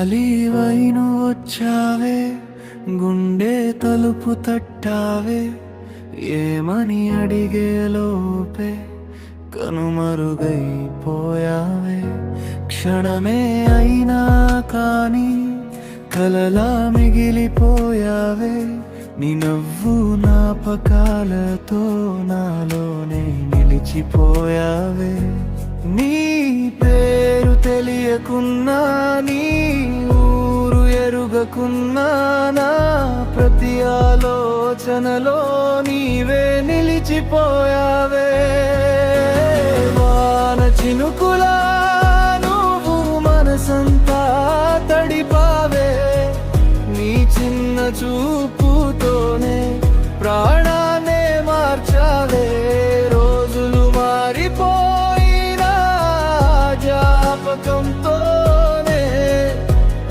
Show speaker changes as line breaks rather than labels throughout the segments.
గాలివైను వచ్చావే, గుండె తలుపు తట్టావే, ఏమని అడిగేలోపే కనుమరుగైపోయావే. క్షణమే అయినా కానీ కలలా మిగిలిపోయావే. నీ నవ్వు జ్ఞాపకాలతో నాలోనే నిలిచిపోయావే. నీ పేరు తెలియకున్నా, నీ ఊరు ఎరుగకున్నా, నా ప్రతి ఆలోచనలో నీవే నిలిచిపోయావే. వాన చినుకులా నువ్వు మనసంతా తడిపావే. నీ చిన్న చూపుతోనే ప్రాణాన్నే మార్చావే. రోజులు మారిపోయినా జ్ఞాపకంతోనే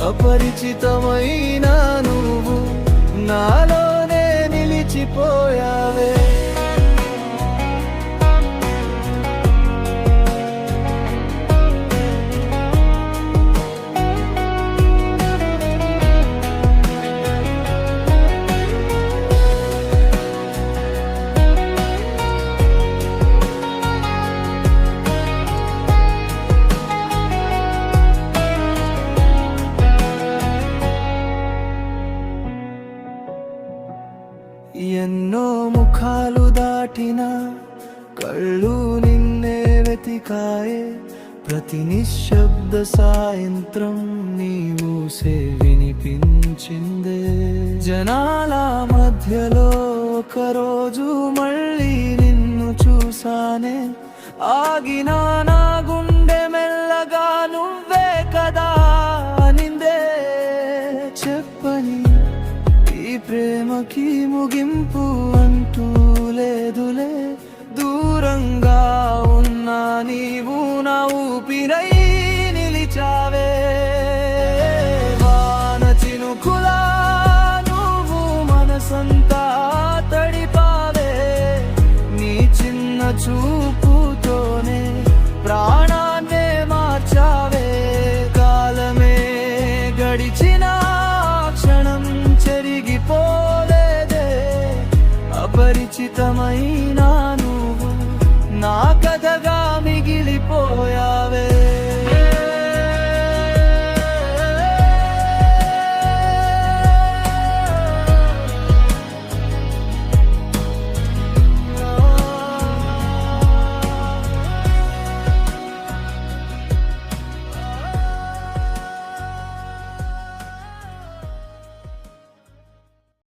అపరిచితమైన నువ్వు నాలోనే నిలిచిపోయావే. ఎన్నో ముఖాలు దాటిన కళ్ళు నిన్నే వెతికాయే. ప్రతి నిశ్శబ్ద సాయంత్రం నీ ఊసే వినిపించిందే. జనాల మధ్యలో ఒకరోజు మళ్ళీ నిన్ను చూసానే. ఆగిన నా గుండె మెల్లగా నువ్వే కదా నిందే. చెప్పని ఈ ప్రేమకి ముగింపు అంటూ లేదులే. దూరంగా ఉన్నా నీవు